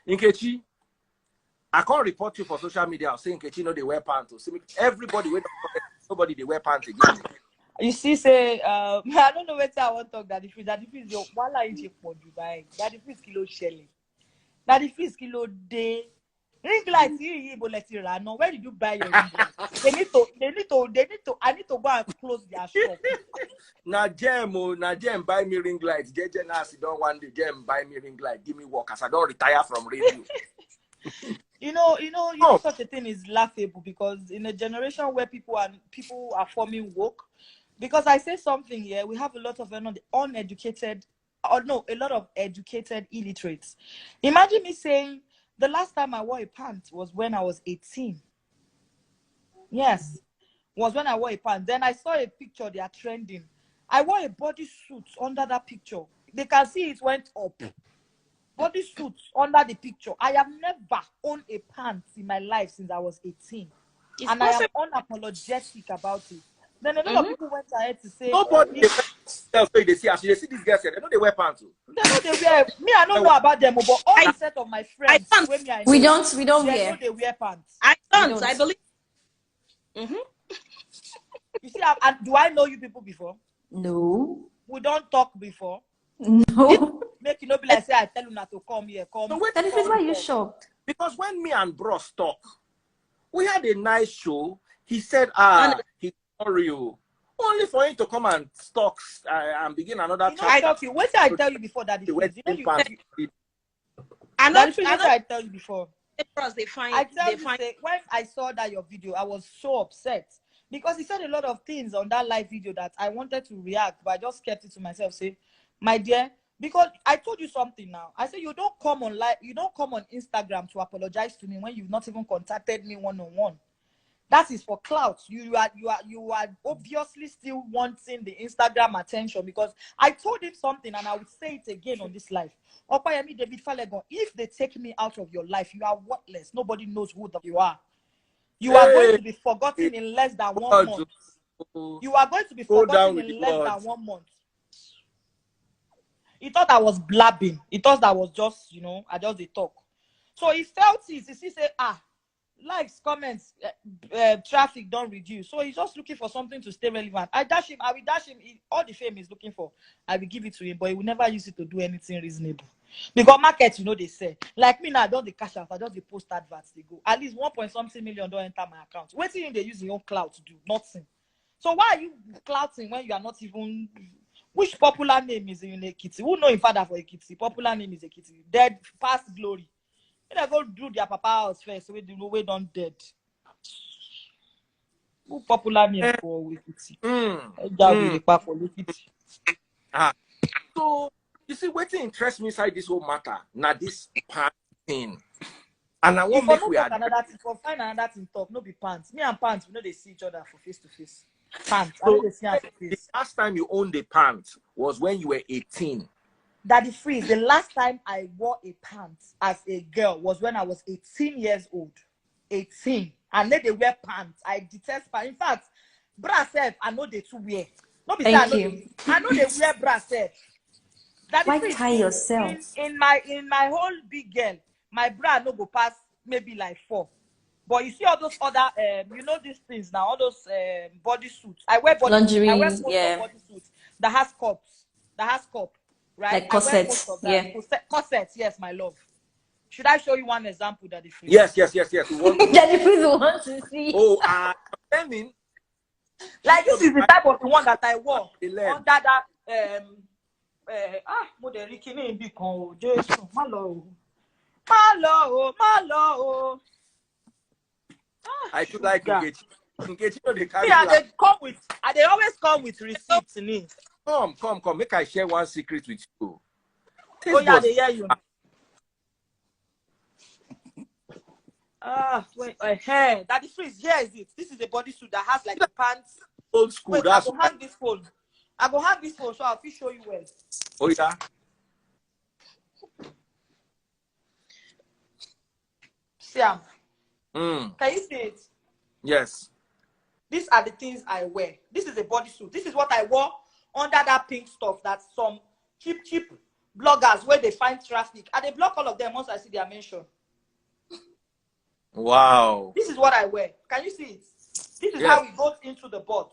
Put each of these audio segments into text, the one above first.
Nkechi, I can't report you for social media. I'll say Nkechi, they wear pants. Everybody, nobody, they wear pants again. You see, say, I don't know whether I want to talk that if it's your wala inche for Dubai, that if it's kilo shelling, that if it's kilo day. Ring lights, where did you buy your ring lights? I need to go and close their shop. Na Jem buy me ring lights. JJ Nasi don't want the Jem buy me ring light. Give me work as I don't retire from radio. You know, such a thing is laughable because in a generation where people are forming woke, because I say something here, we have a lot of uneducated, or no, a lot of educated illiterates. Imagine me saying, the last time I wore a pant was when I was 18. Yes, was when I wore a pant. Then I saw a picture, they are trending. I wore a bodysuit under that picture. They can see it went up. Bodysuit under the picture. I have never owned a pant in my life since I was 18. And I am unapologetic about it. Then a lot of people went ahead to say, nobody they see this girl said, they know they wear pants. They know they wear. Me, I don't know about them, but all the set of my friends, we don't wear. Know they wear pants. I don't. I believe. You see, do I know you people before? No. We don't talk before. No. Make you not be like say I tell you not to come here. Come. So that is why you shocked. Because when me and Bros talk, we had a nice show. He said, he's not real. Only for him to come and talk and begin another talk. I tell you, what did I tell you before that? I tell you before. When I saw that your video, I was so upset because he said a lot of things on that live video that I wanted to react, but I just kept it to myself. Say, my dear, because I told you something now. I said you don't come on Instagram to apologize to me when you've not even contacted me one-on-one. That is for clout. You are obviously still wanting the Instagram attention because I told him something and I would say it again on this live. Opayemi David Falegon, if they take me out of your life, you are worthless. Nobody knows who you are. You are going to be forgotten in less than 1 month. You are going to be forgotten in less than 1 month. He thought I was blabbing. He thought that was just, I just did talk. So he felt it. He said, likes, comments, traffic don't reduce. So he's just looking for something to stay relevant. I will dash him. All the fame he's looking for, I will give it to him, but he will never use it to do anything reasonable. Because market, they say. Like me now, I don't the cash out, I just the post adverts, they go. At least 1.something million don't enter my account. Waiting they use your own clout to do, nothing. So why are you clouting when you are not even... Which popular name is in Ekiti? Who know him father for Ekiti? Popular name is Ekiti. Dead, past glory. They go do their papa house first. We don't dead. Who popular name for Ekiti? So you see, Wetin interests me inside this whole matter. Now this pant thing, and I won't make we find another thing talk. No be pants. Me and pants, we know they see each other for face to face. Pants. So the last time you owned a pant was when you were 18. Daddy Freeze, the last time I wore a pants as a girl was when I was 18 years old. 18. And then they wear pants. I detest pants. In fact, bra self, I know they too wear. No, thank you. I know they wear bra self. Why tie yourself? In my whole big girl, my bra no go past maybe like 4. But you see all those other, these things now, all those body suits. I wear body lingerie, I wear most of body suits that has cup, right? Like corsets, yeah. Corsets, yes, my love. Should I show you one example, Daddy Freeze? Yes. Daddy Freeze wants to see. Oh, I mean, like this is the type of the one that I wore under that I should like Nkechi. Nkechi, they carry. They always come with receipts in it. Come. Make I share one secret with you. They hear you. Hey, Daddy Freeze, here is it. This is a bodysuit that has like the pants. Old school. Wait, I go hang this phone. So I'll show you well. Oh yeah. Siam. Can you see it? Yes. These are the things I wear. This is a bodysuit. This is what I wore under that pink stuff that some cheap bloggers where they find traffic, and they block all of them once I see their mention. Wow. This is what I wear. Can you see it? This is how it goes into the bot.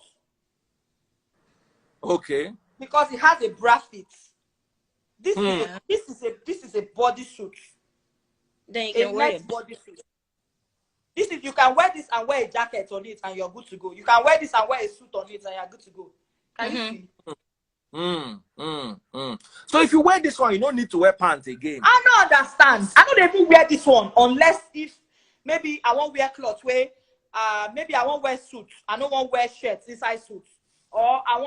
Okay. Because it has a bra fit. This is a bodysuit. Then you can wear it. Bodysuit. This is, you can wear this and wear a jacket on it and you're good to go. You can wear this and wear a suit on it and you're good to go. Can you see? So if you wear this one, you don't need to wear pants again. I don't understand. I don't even wear this one unless if maybe I won't wear clothes where maybe I won't wear suits. I don't want to wear shirts inside suits. Or I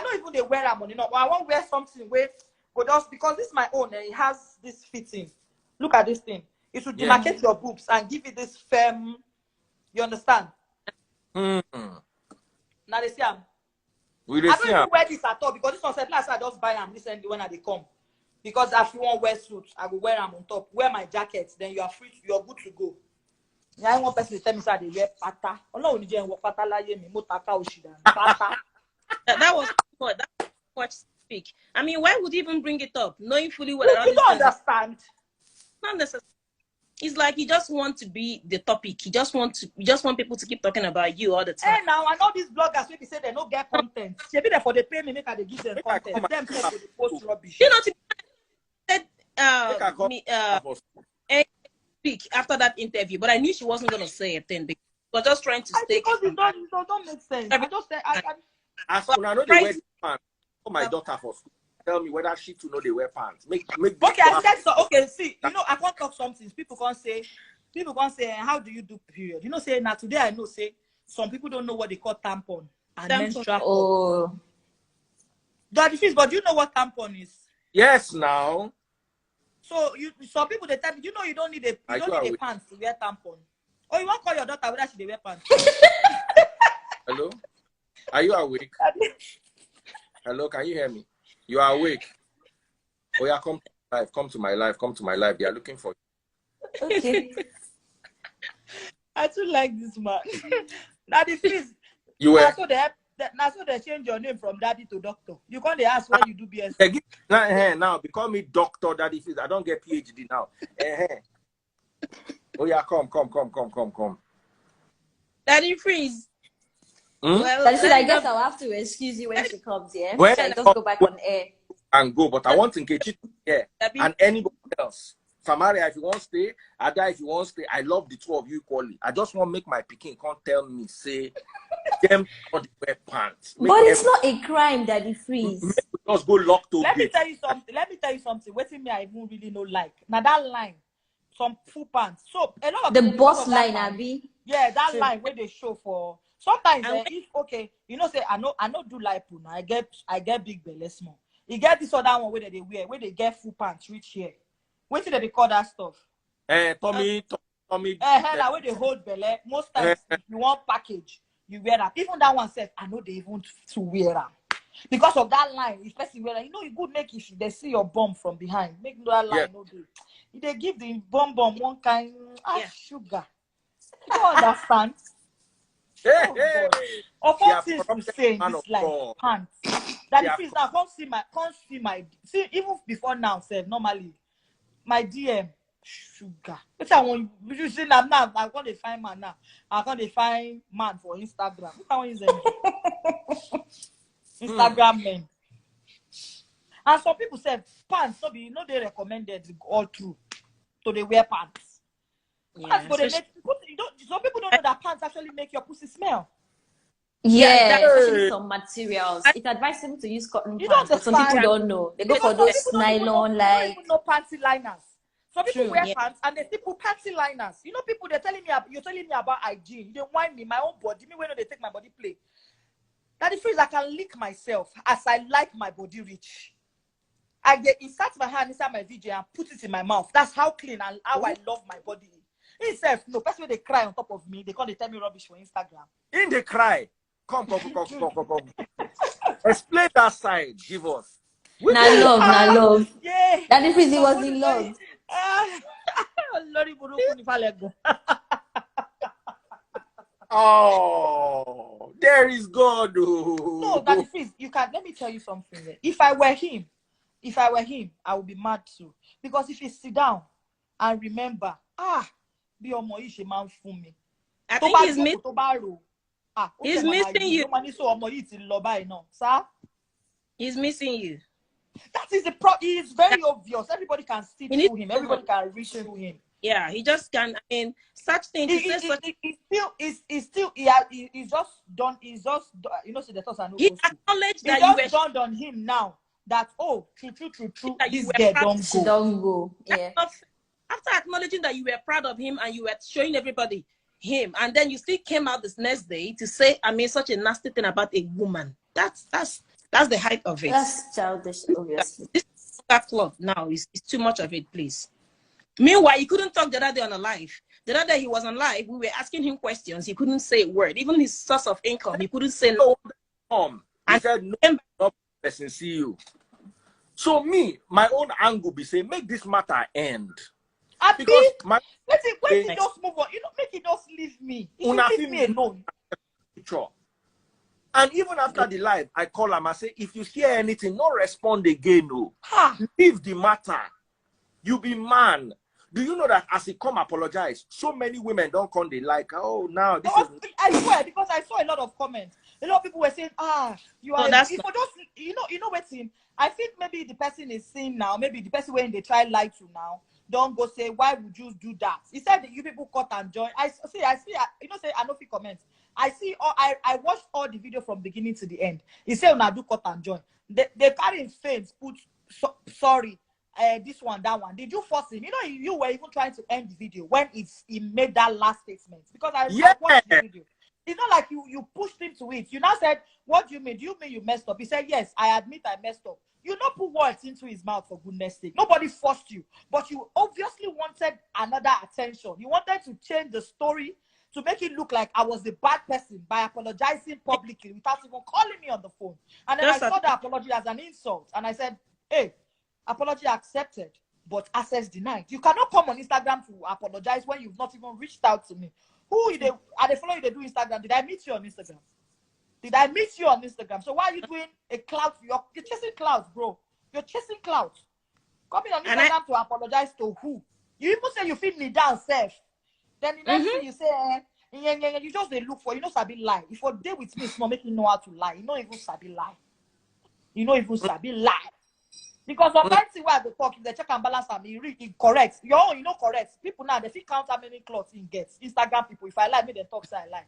don't even they wear them on, but I won't wear something where but just because this is my own and it has this fitting. Look at this thing. It should demarcate your boobs and give it this firm. You understand? Now they see I don't even wear this at all because this one said last I just buy them recently when they come. Because if you want to wear suits, I will wear them on top. Wear my jacket, then you are free. You're good to go. I want person to tell me that they wear pata. That was what that watch speak. I mean, why would you even bring it up, knowing fully well that you don't understand? Not necessarily. It's like you just want to be the topic. You just want people to keep talking about you all the time. Hey, now I know these bloggers maybe say they don't get content. They be there for the pay me, make they give them content. Them say they post rubbish. You know, speak after that interview, but I knew she wasn't gonna say a thing because she was just trying to stay. Because it don't make sense. I just say as soon as I know they wear pants for my daughter for school. Tell me whether she to know they wear pants. Make okay, I said so. Okay, see, you know, I can't talk something. People can't say, how do you do period? You know, say now today I know say some people don't know what they call tampon and menstrual. Oh, but do you know what tampon is? Yes, now. So some people they tell you, you don't need a pants to wear tampon. Or you want to call your daughter whether she wear pants? Hello, are you awake? Hello, can you hear me? You are awake. Oh yeah, come to my life. They are looking for you. okay. I too like this man. Daddy, please. You were. Now so they change your name from daddy to doctor. You can't ask when you do BS. Now they call me Doctor Daddy Freeze. I don't get PhD now. Oh yeah, come. Daddy Freeze. Well, I guess I'll have to excuse you when she comes, yeah? When so I just go back on air. And go, but I want Nkechi to hear. And anybody else. Samaria, if you want to stay, Ada, if you want to stay, I love the two of you equally. I just want to make my picking can't tell me, say, them for the wear pants. But it's not a crime, Daddy Freeze. Just go lock to Let me tell you something. Wetin me I even really no like. Now that line, some full pants. So a lot of the boss line, Abby. Yeah, that line where they show for sometimes if okay, say I know do lipo now. I get big belly small. You get this other one where they wear, where they get full pants reach here. Wait till they call that stuff. Tommy. Now where they hold belly. Most times if you want package, you wear that. Even that one says I know they even to wear that. Because of that line, especially wear that, you good make if they see your bum from behind. Make that line no do. They give the bum one kind sugar. You don't understand? Of all things to say in this life, pants. That is now can't see even before now, said normally my DM sugar. But I want you see now I'm gonna find man now. I'm gonna find man for Instagram. What I want is Instagram men. And some people say pants, so they recommended all through. So they wear pants. Yeah, some people don't know that pants actually make your pussy smell. Yeah, especially some materials. It's advisable to use cotton pants, but some people don't know. They go for those nylon like. They don't even know panty liners. Some people wear pants and they still put panty liners. People you're telling me about hygiene. They whine me, my own body. Me when they take my body play. That the phrase I can lick myself as I like my body rich. I get insert my hand inside my video and put it in my mouth. That's how clean and how I love my body. Itself, no, that's when they cry on top of me. They can't tell me rubbish for Instagram. In the cry. Come. Explain that side. Give us. Nah, love. Yeah. Daddy Freeze was in love. Oh, there is God. No, Daddy Freeze, let me tell you something. If I were him, if I were him, I would be mad too. Because if he sit down and remember, bí ọmọ yìí ṣe máa ń fún mi. I think he's missing. He's missing you. He's missing you. That is the He is very obvious. Everybody can see through him. Everybody can reach through him. Yeah, he just can. I mean, such things. He's just done. He's just, you know, see the thoughts and he acknowledged that you just dawned on him now that true. This girl don't go. Yeah. After acknowledging that you were proud of him and you were showing everybody him, and then you still came out this next day to say, I mean, such a nasty thing about a woman. That's the height of it. That's childish, obviously. This club now is too much of it, please. Meanwhile, he couldn't talk the other day on a live. The other day he was on live, we were asking him questions. He couldn't say a word. Even his source of income, he couldn't say no. He said no person see you. So me, my own angle be say, make this matter end. Because let it just move on. You know, make it just leave me. Leave me alone. And even after the live, I call him. I say, if you hear anything, no respond again. No, leave the matter. You be man. Do you know that as he come apologize, so many women don't come. They like, oh, now this is. I swear, because I saw a lot of comments. A lot of people were saying, you are. Just, you know, Wetin. I think maybe the person is saying now. Maybe the person when they try lie to now. Don't go say, why would you do that? He said that you people cut and join. I see, you know, say I know if he comments. I see, I watched all the video from beginning to the end. He said, when I do cut and join. They carry in face, put, sorry, this one, that one. Did you force him? You know, you were even trying to end the video when he made that last statement. Because I watched the video. It's not like you pushed him to it. You now said, what do you mean? Do you mean you messed up? He said, yes, I admit I messed up. You not put words into his mouth, for goodness sake. Nobody forced you. But you obviously wanted another attention. You wanted to change the story to make it look like I was the bad person by apologizing publicly without even calling me on the phone. And then I saw the apology as an insult. And I said, hey, apology accepted, but access denied. You cannot come on Instagram to apologize when you've not even reached out to me. Who are they following? They do Instagram. Did I meet you on Instagram? Did I meet you on Instagram? So why are you doing a clout? You're chasing clouds, bro. You're chasing clouds. Coming on Instagram to apologize to who? You even say you feel me down, self. Then the next thing you say, you just they look for, you know, Sabi lie. If you day with me, it's not making you know how to lie. You know even Sabi lie. You know even Sabi lie. Because sometimes where they talk, if they check and balance and it correct. Your own, you know, correct. People now, they feel count how many clothes he gets. Instagram people, if I lie, me they talk, say I lie.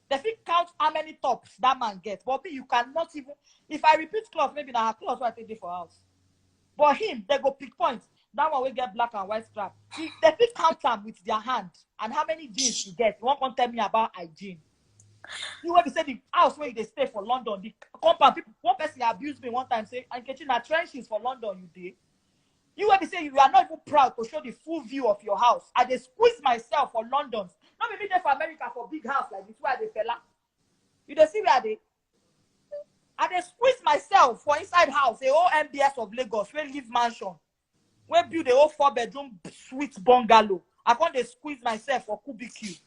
They feel count how many tops that man gets. But me, you cannot even, if I repeat clothes, maybe now clothes what I take for house. But him, they go pick points. That one will get black and white strap. They feel count them with their hand. And how many jeans you get. You won't tell me about hygiene. You want to say the house where they stay for London, the compound people, one person abused me one time, say, Nkechi, na trenches for London, you did. You want to say you are not even proud to show the full view of your house. I just squeeze myself for London. Not maybe there for America for big house like this, where they fella. You don't see where they? I just squeeze myself for inside house, a whole MBS of Lagos, where live mansion, where build a whole 4-bedroom sweet bungalow. I can't just squeeze myself for QBQ.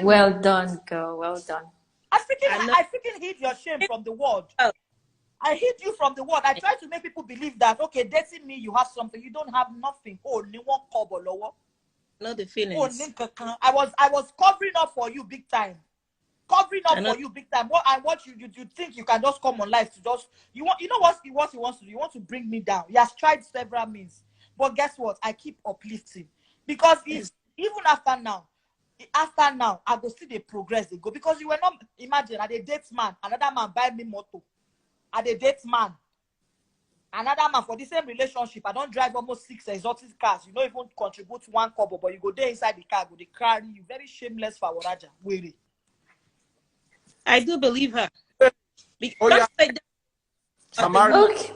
Well done, girl. Well done. I freaking hid your shame from the world. I hid you from the world. I try to make people believe that, okay, dating me, you have something. You don't have nothing. Oh, you want kobo lower. Not the feelings. Oh, I was covering up for you big time. Covering up for you big time. What I want you think you can just come on live to just you know what he wants to do? You want to bring me down. He has tried several means. But guess what? I keep uplifting. Because even after now, I go see the progress they go. Because you were not, imagine, at a date man, another man buy me motor. At a date man, another man for the same relationship. I don't drive almost 6 exotic cars. You don't even contribute 1 kobo, but you go there inside the car, go they carry you. Very shameless for Waraja. Weary. I do believe her. Samaria. Okay.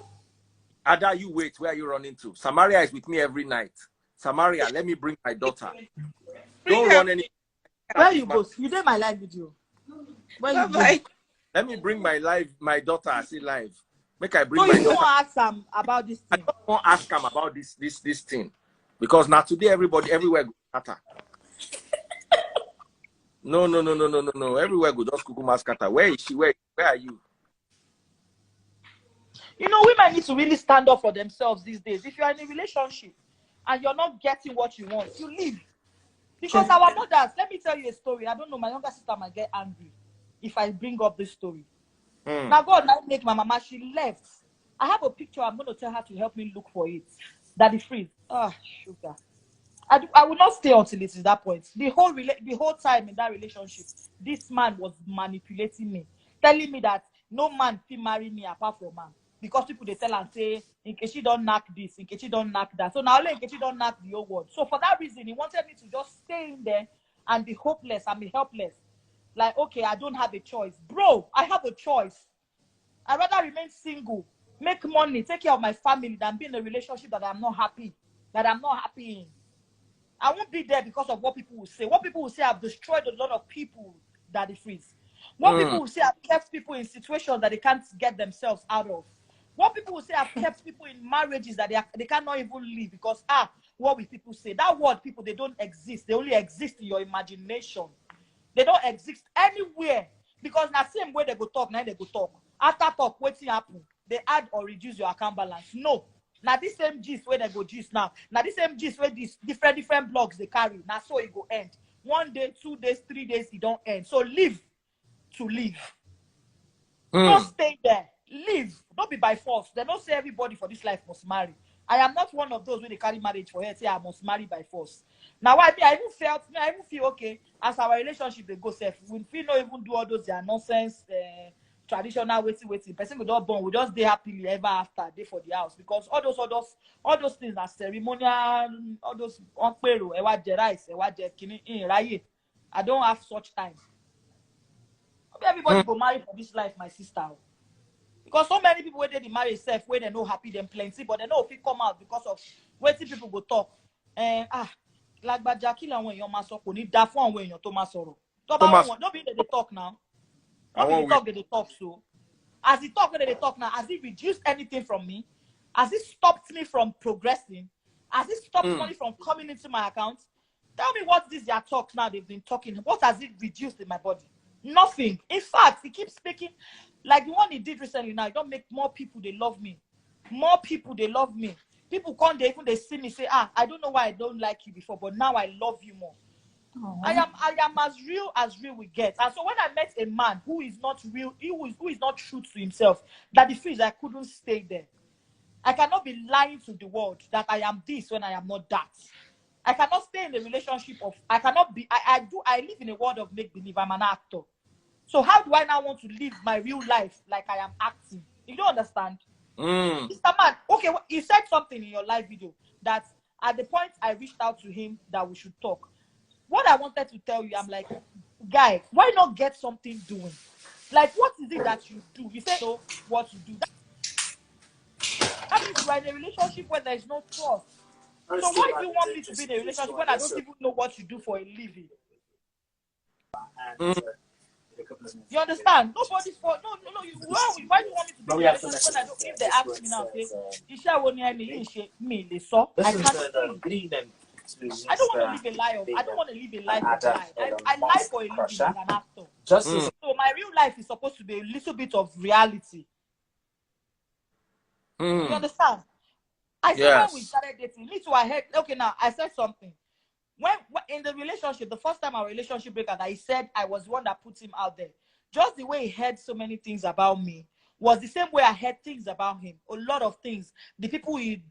Ada, you wait. Where are you running to? Samaria is with me every night. Samaria, let me bring my daughter. Don't run any. Where you go? You did my live video. Where you go? Let me bring my daughter. I see live. Make I bring my daughter. You won't ask them about this thing. I don't want to ask them about this thing. Because now today everybody everywhere go scatter. No. Everywhere go just kukuma scatter. Where is she? Where are you? You know, women need to really stand up for themselves these days. If you're in a relationship and you're not getting what you want, you leave. Because our mothers, let me tell you a story. I don't know, my younger sister might get angry if I bring up this story. Now, God might make my mama, she left. I have a picture. I'm going to tell her to help me look for it. Daddy freeze. Ah, sugar. I will not stay until it is that point. The whole time in that relationship, this man was manipulating me, telling me that no man can marry me apart from man. Because people they tell and say, Nkechi don't knock this, Nkechi don't knock that. So now Nkechi don't knock the whole world. So for that reason, he wanted me to just stay in there and be hopeless and be helpless. Like, okay, I don't have a choice. Bro, I have a choice. I'd rather remain single, make money, take care of my family than be in a relationship that I'm not happy in. I won't be there because of what people will say. What people will say, I've destroyed a lot of people, Daddy Freeze. What people will say, I've kept people in situations that they can't get themselves out of. What people will say, I've kept people in marriages that they cannot even leave because, what will people say? That word, people, they don't exist. They only exist in your imagination. They don't exist anywhere. Because now same way they go talk, now they go talk. After talk, Wetin happen? They add or reduce your account balance. No. Now this same gist where they go gist now. Now this same gist where these different blogs they carry. Now so it go end. 1 day, 2 days, 3 days, it don't end. So live to live. Don't stay there. Live. Don't be by force. They don't say everybody for this life must marry. I am not one of those when they carry marriage for her say I must marry by force. Now I even feel okay as our relationship they go safe. We feel not even do all those their nonsense traditional waiting. Person we don't born, we just day happily ever after day for the house because all those things are ceremonial, all those onpero, rice, I don't have such time. Everybody go marry for this life, my sister. Because so many people where they marry self, where they know happy them plenty, but they know if it come out because of waiting people go talk. Like Bajakila when your maso ko ni da fun when your tomasoro. Don't be they talk now. Don't be the talk they talk so. As he talk when they talk now, has it reduced anything from me? Has it stopped me from progressing? Has it stopped money from coming into my account? Tell me what this their talk now they've been talking. What has it reduced in my body? Nothing. In fact, he keeps speaking like the one he did recently now. It don't make more people they love me. More people they love me. People come they see me say, I don't know why I don't like you before, but now I love you more. I am as real we get. And so when I met a man who is not real, who is not true to himself, that the feels I couldn't stay there. I cannot be lying to the world that I am this when I am not that. I cannot stay in a relationship of I live in a world of make-believe. I'm an actor. So how do I now want to live my real life like I am acting? You don't understand? Mr. Man, okay, you said something in your live video that at the point I reached out to him that we should talk. What I wanted to tell you, I'm like, guy, why not get something doing? Like, what is it that you do? You say no, what you do. That means you are in a relationship where there is no trust. So why do you want me to be in a relationship when I don't even know what you do for a living? You understand? Nobody's for no. Why do you want me to be in a relationship when I don't? If they ask me now, say, Isha won't me they saw. I can't see. I don't want to live a lie. I don't want to live a life of lie. I lie for a living as an actor. So my real life is supposed to be a little bit of reality. You understand? I said when we started dating, me too. I heard. Okay, now I said something. When in the relationship, the first time our relationship broke, that he said I was the one that put him out there. Just the way he heard so many things about me was the same way I heard things about him. A lot of things. The people he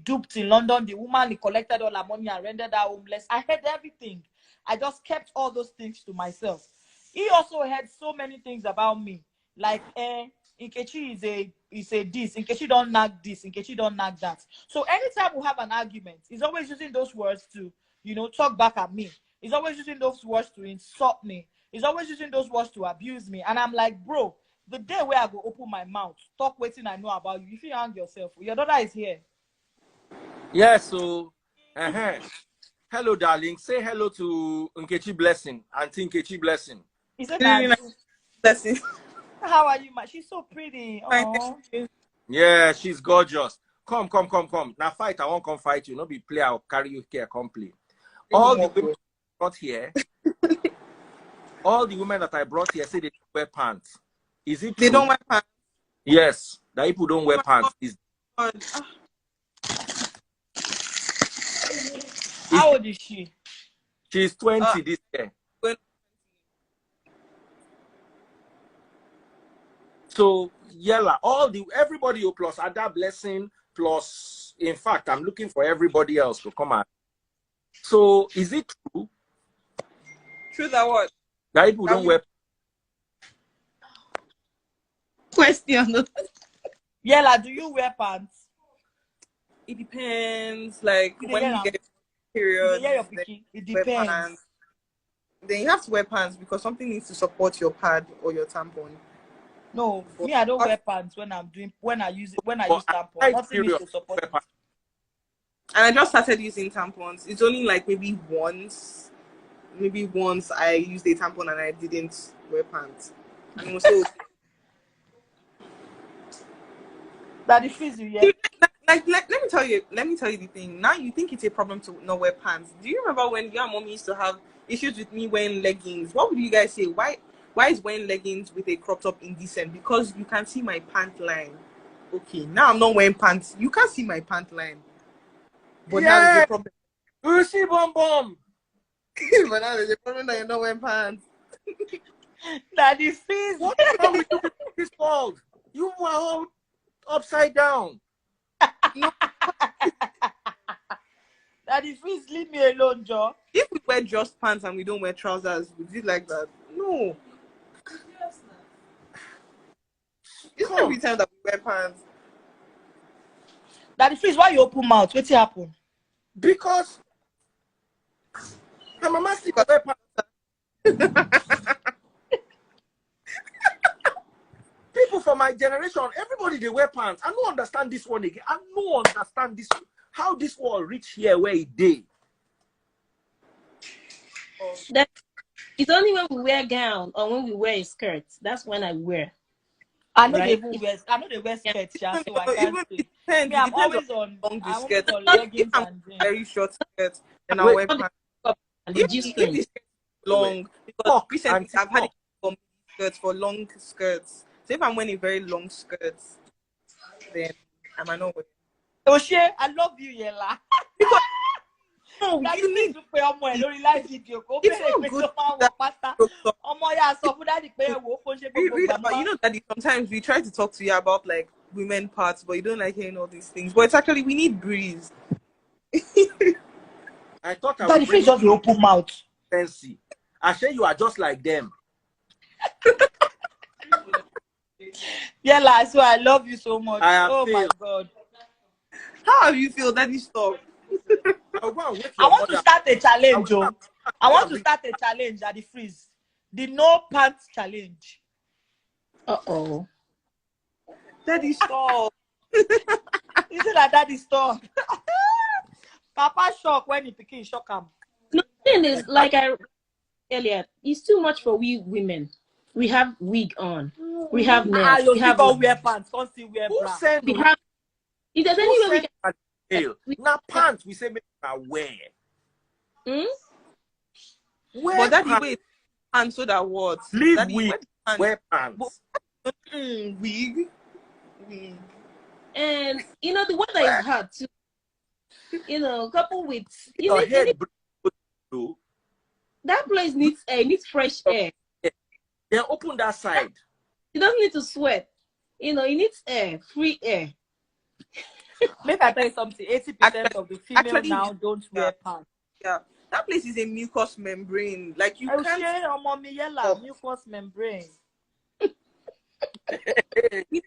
duped in London, the woman he collected all her money and rendered her homeless. I heard everything. I just kept all those things to myself. He also heard so many things about me, like Nkechi is a this, Nkechi don't nag this, Nkechi don't nag that. So anytime we have an argument, he's always using those words to, talk back at me. He's always using those words to insult me. He's always using those words to abuse me. And I'm like, bro, the day where I go open my mouth, talk Wetin I know about you, if you hang yourself, your daughter is here. Yeah, so, hello, darling. Say hello to Nkechi Blessing, Auntie Nkechi Blessing. Is it nice? Blessing. How are you, ma? She's so pretty. Yeah, she's gorgeous. Come. Now fight, I won't come fight you. No be play, I'll carry you here, come play. All the women brought here, all the women that I brought here say they wear pants. Is it true? They don't wear pants. Yes, that people don't wear pants. How old is she? She's 20 this year. So Yella, everybody who plus Ada Blessing plus, in fact, I'm looking for everybody else to come out. So is it true? True that what? That people don't wear. Question. Yella, do you wear pants? It depends. Like when you get period, it depends. Then you have to wear pants because something needs to support your pad or your tampon. No, me, I don't wear pants when I use tampon. Nothing needs to support it. And I just started using tampons. It's only like maybe once I used a tampon and I didn't wear pants. And also that it frees you, yeah. Like let me tell you the thing. Now you think it's a problem to not wear pants. Do you remember when your mom used to have issues with me wearing leggings? What would you guys say? Why is wearing leggings with a crop top indecent? Because you can see my pant line. Okay, now I'm not wearing pants. You can't see my pant line. But now there's a problem. You see, bomb. But now there's a problem that you're not wearing pants. That is freeze. What's wrong with you this fault? You were all upside down. No. That is freeze, leave me alone, Joe. If we wear just pants and we don't wear trousers, would you like that? No. It's not every time that we wear pants. That is freeze, why you open mouth? What's happen? Because my mama still wear pants. People from my generation, everybody they wear pants. I don't understand this one again. I don't understand this. How this world reach here where it did. It's only when we wear gown or when we wear a skirt. That's when I wear. I know they wear skirts, yeah, so I can't say. I'm always on leggings and very short skirts, and I wear pants. If it's long, because recently I've had it for skirts, for long skirts. So if I'm wearing very long skirts, then I might not wear. Oshe, I love you, Yella. Because no, you need to pay more. Don't like video. It's not good. You know that sometimes we try to talk to you about like women parts, but you don't like hearing all these things. But it's actually we need breeze. I thought I would bring just the open mouth. Fancy. I say you are just like them. Yella, so I love you so much. Oh my God. How do you feel? Daddy, stop. I want to start a challenge, Joe. I want to start a challenge at the freeze. The no pants challenge. Uh-oh. Daddy, stop. Is it like Daddy, stop? Papa shock when he picking shock him. No, the thing is, like I earlier, it's too much for we women. We have wig on. We have nails. We have all wear pants. Can't see wear bra. We have. If there's any way we can now pants, we say make wear. But that way, pants so that what? Leave wig. Wear pants. Wig. And you know the one that is hard too. You know, couple with that place needs fresh air. Then open that side. It doesn't need to sweat. You know, it needs air, free air. Make I tell you something. 80% of the female now don't wear pants. Yeah, that place is a mucous membrane. Like you can't. Mucous membrane. You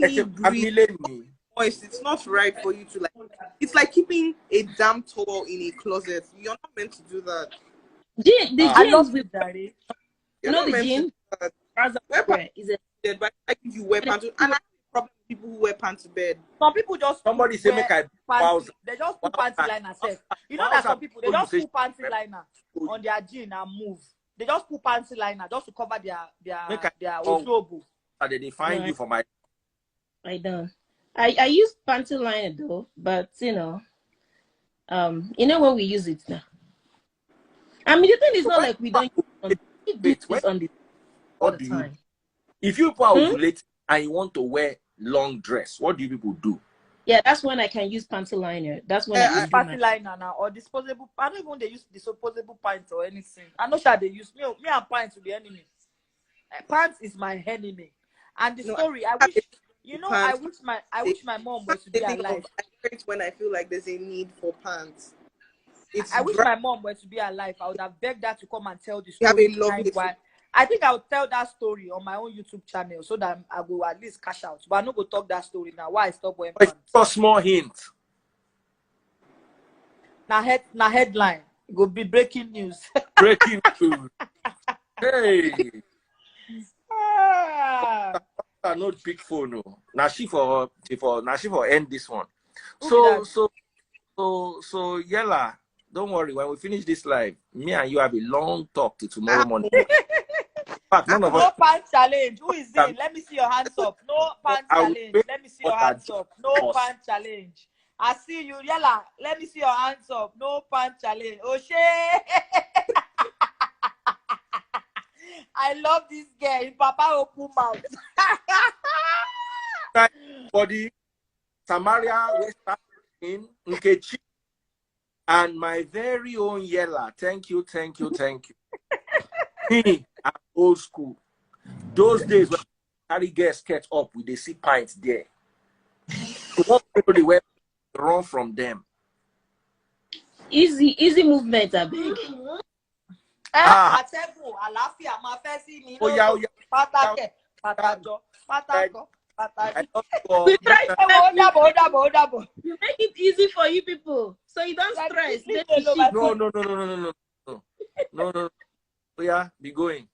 actually need moist. It's not right for you to like. It's like keeping a damp towel in a closet. You're not meant to do that. I love with Daddy. You know the gym. But I think you wear pants. And I problem people who wear pants to bed. Some people just somebody say make I pants. They just put panty liner set. You know that some people they just put panty liner on their jean and move. They just put panty liner just to cover their wardrobe. They find you for my. I don't. I use panty liner though, but you know when we use it now. I mean the thing is not like we don't use it on this all the time. If you ovulate, and you want to wear long dress, what do you people do? Yeah, that's when I can use panty liner. That's when I use panty liner now or disposable. I don't even they use disposable pants or anything. I know that they use me and pants to the enemy. Pants is my enemy. And the story, I wish I wish my mom was to be alive. When I feel like there's a need for pants. I wish my mom were to be alive. I would have begged her to come and tell the story. I think I would tell that story on my own YouTube channel so that I will at least cash out. But I'm not going to talk that story now. Why I stop wearing pants? A small hint. Now headline. It will be breaking news. Breaking news. Hey. Not big phone. No. Now she for end this one. So Yella, don't worry. When we finish this live, me and you have a long talk to tomorrow morning. None of no pants challenge. Who is it? Let me see your hands up. No pants challenge. Let me see your hands up. No pants challenge. I see you, Yella. Let me see your hands up. No pants challenge. Oh shit! I love this girl. Papa open mouth. Body, Samaria, West in Nkechi, and my very own Yella. Thank you. Me, I'm old school. Those days when carry girls catch up with the see pints there. So what people they were run from them. Easy movement, I beg. You make it easy for you people, so you don't stress. No. Yeah, be going.